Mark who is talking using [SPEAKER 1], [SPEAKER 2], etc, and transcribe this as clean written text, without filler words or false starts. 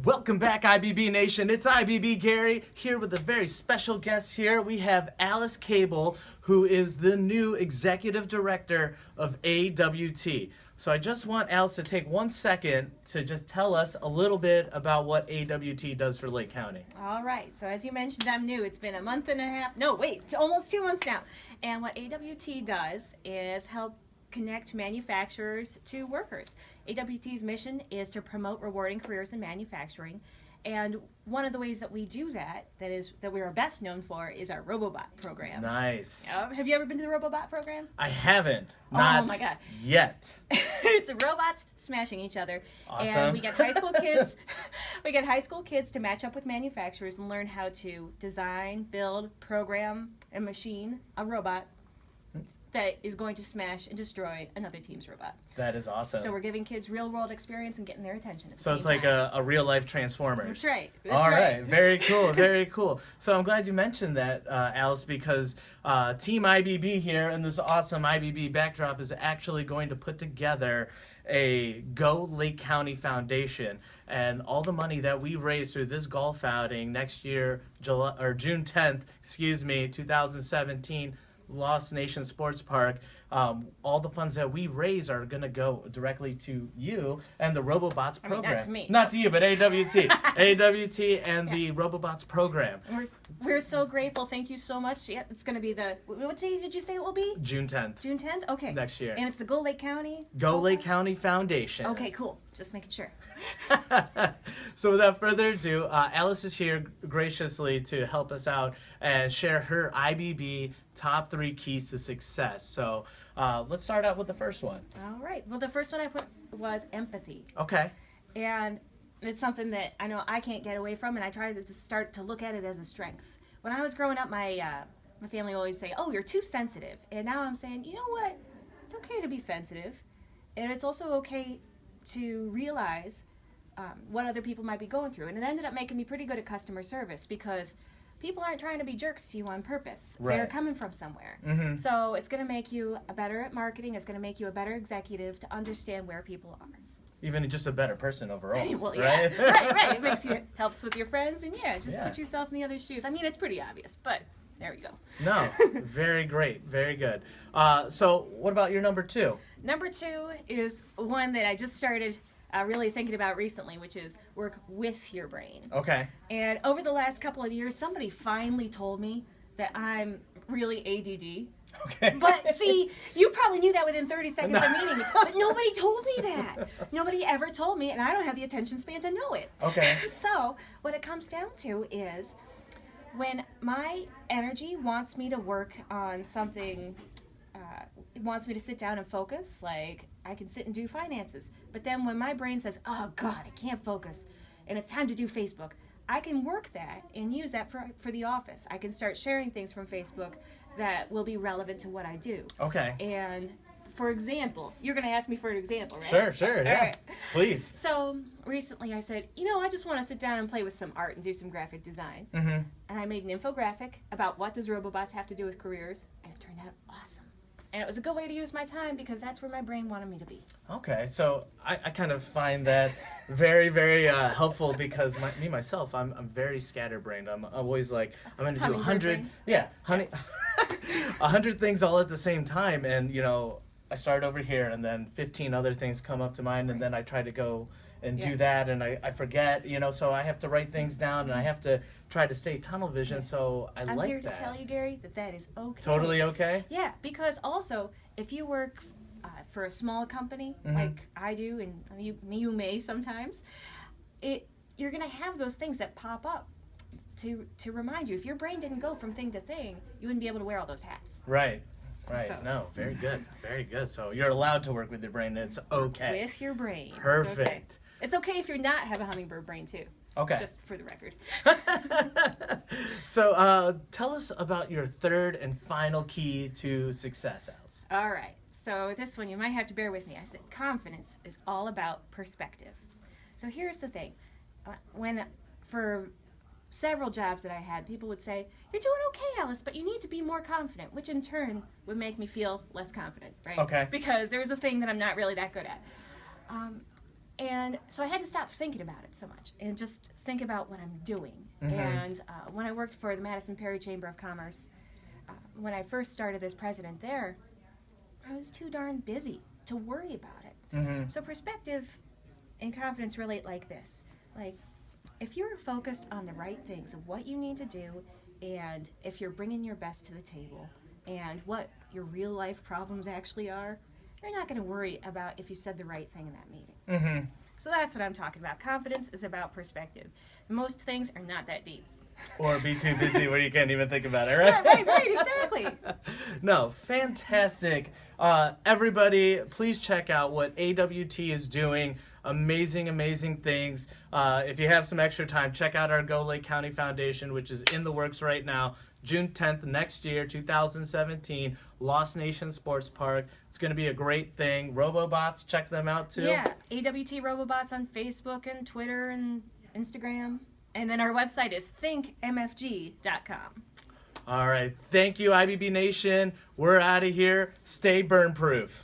[SPEAKER 1] Welcome back, IBB Nation. It's IBB Gary here with a very special guest here. We have Alice Cable, who is the new Executive Director of AWT. So I just want Alice to take 1 second to just tell us a little bit about what AWT does for Lake County.
[SPEAKER 2] All right. So as you mentioned, I'm new. It's been a month and a half. No, wait, almost 2 months now. And what AWT does is help connect manufacturers to workers. AWT's mission is to promote rewarding careers in manufacturing, and one of the ways that we do that we are best known for is our RoboBot program.
[SPEAKER 1] Nice.
[SPEAKER 2] Have you ever been to the RoboBot program?
[SPEAKER 1] I haven't.
[SPEAKER 2] Oh my God.
[SPEAKER 1] Yet.
[SPEAKER 2] It's robots smashing each other.
[SPEAKER 1] Awesome.
[SPEAKER 2] And we get high school kids. We get high school kids to match up with manufacturers and learn how to design, build, program, and machine a robot that is going to smash and destroy another team's robot.
[SPEAKER 1] That is awesome.
[SPEAKER 2] So we're giving kids real world experience and getting their attention at the
[SPEAKER 1] So
[SPEAKER 2] same
[SPEAKER 1] it's like
[SPEAKER 2] time.
[SPEAKER 1] a real life Transformers.
[SPEAKER 2] That's right. That's
[SPEAKER 1] All
[SPEAKER 2] right.
[SPEAKER 1] right. Very cool. Very cool. So I'm glad you mentioned that, Alice, because Team IBB here and this awesome IBB backdrop is actually going to put together a Go Lake County Foundation, and all the money that we raise through this golf outing next year, June 10th, 2017, Lost Nation Sports Park, all the funds that we raise are going to go directly to you and the RoboBots program.
[SPEAKER 2] I mean, that's me.
[SPEAKER 1] Not to you, but AWT. AWT and the RoboBots program.
[SPEAKER 2] We're so grateful. Thank you so much. Yeah, it's going to be what day did you say it will be?
[SPEAKER 1] June 10th.
[SPEAKER 2] June 10th? Okay.
[SPEAKER 1] Next year.
[SPEAKER 2] And it's the Go Lake County?
[SPEAKER 1] Go Lake County Foundation.
[SPEAKER 2] Okay, cool. Just making sure.
[SPEAKER 1] So without further ado, Alice is here graciously to help us out and share her IBB top 3 keys to success. So let's start out with the first one.
[SPEAKER 2] All right. Well, the first one I put was empathy.
[SPEAKER 1] Okay.
[SPEAKER 2] And it's something that I know I can't get away from, and I try to start to look at it as a strength. When I was growing up, my family always say, "Oh, you're too sensitive." And now I'm saying, you know what? It's okay to be sensitive, and it's also okay to realize what other people might be going through. And it ended up making me pretty good at customer service because people aren't trying to be jerks to you on purpose.
[SPEAKER 1] Right.
[SPEAKER 2] They're coming from somewhere.
[SPEAKER 1] Mm-hmm.
[SPEAKER 2] So it's going to make you better at marketing. It's going to make you a better executive to understand where people are.
[SPEAKER 1] Even just a better person overall.
[SPEAKER 2] Well,
[SPEAKER 1] right?
[SPEAKER 2] yeah, right. It makes you helps with your friends, and put yourself in the other shoes. I mean, it's pretty obvious, but there we go.
[SPEAKER 1] No, very great, very good. So, what about your number 2?
[SPEAKER 2] Number 2 is one that I just started really thinking about recently, which is work with your brain.
[SPEAKER 1] Okay.
[SPEAKER 2] And over the last couple of years, somebody finally told me that I'm really ADD.
[SPEAKER 1] Okay.
[SPEAKER 2] But see, you probably knew that within 30 seconds of meeting me. But nobody told me that. Nobody ever told me, and I don't have the attention span to know it.
[SPEAKER 1] Okay.
[SPEAKER 2] So what it comes down to is when my energy wants me to work on something, it wants me to sit down and focus, like I can sit and do finances. But then when my brain says, oh God, I can't focus, and it's time to do Facebook, I can work that and use that for the office. I can start sharing things from Facebook that will be relevant to what I do.
[SPEAKER 1] Okay.
[SPEAKER 2] And for example, you're going to ask me for an example, right?
[SPEAKER 1] Sure, yeah.
[SPEAKER 2] Right.
[SPEAKER 1] Please.
[SPEAKER 2] So recently I said, I just want to sit down and play with some art and do some graphic design.
[SPEAKER 1] Mm-hmm.
[SPEAKER 2] And I made an infographic about what does RoboBots have to do with careers, and it turned out awesome. And it was a good way to use my time because that's where my brain wanted me to be.
[SPEAKER 1] Okay, so I kind of find that very, very helpful because myself, I'm very scatterbrained. I'm always like, I'm going to do 100,
[SPEAKER 2] brain?
[SPEAKER 1] 100 things all at the same time. And, I start over here and then 15 other things come up to mind, and then I try to go and do that, and I forget, so I have to write things down, and I have to try to stay tunnel vision, so I'm like that.
[SPEAKER 2] I'm here to tell you, Gary, that is okay.
[SPEAKER 1] Totally okay?
[SPEAKER 2] Yeah, because also, if you work for a small company, like I do, and you may sometimes, you're going to have those things that pop up to remind you. If your brain didn't go from thing to thing, you wouldn't be able to wear all those hats.
[SPEAKER 1] Right.
[SPEAKER 2] So.
[SPEAKER 1] No, very good. Very good. So you're allowed to work with your brain, and it's okay.
[SPEAKER 2] With your brain.
[SPEAKER 1] Perfect.
[SPEAKER 2] It's okay if you're not have a hummingbird brain, too.
[SPEAKER 1] Okay.
[SPEAKER 2] Just for the record.
[SPEAKER 1] So tell us about your third and final key to success, Alice.
[SPEAKER 2] All right. So this one, you might have to bear with me. I said confidence is all about perspective. So here's the thing. For several jobs that I had, people would say, you're doing okay, Alice, but you need to be more confident, which in turn would make me feel less confident, right?
[SPEAKER 1] Okay.
[SPEAKER 2] Because there's a thing that I'm not really that good at. And so I had to stop thinking about it so much and just think about what I'm doing.
[SPEAKER 1] Mhm.
[SPEAKER 2] And when I worked for the Madison Perry Chamber of Commerce, when I first started as president there, I was too darn busy to worry about it.
[SPEAKER 1] Mhm.
[SPEAKER 2] So perspective and confidence relate like this. Like, if you're focused on the right things of what you need to do, and if you're bringing your best to the table, and what your real life problems actually are, you're not going to worry about if you said the right thing in that meeting.
[SPEAKER 1] Mhm.
[SPEAKER 2] So that's what I'm talking about. Confidence is about perspective. Most things are not that deep.
[SPEAKER 1] Or be too busy where you can't even think about it, right?
[SPEAKER 2] Yeah, right, exactly.
[SPEAKER 1] No, fantastic. Everybody, please check out what AWT is doing. Amazing, amazing things. If you have some extra time, check out our Go Lake County Foundation, which is in the works right now. June 10th next year, 2017, Lost Nation Sports Park. It's going to be a great thing. Robobots, check them out too.
[SPEAKER 2] Yeah, AWT Robobots on Facebook and Twitter and Instagram. And then our website is thinkmfg.com.
[SPEAKER 1] All right. Thank you, IBB Nation. We're out of here. Stay burn proof.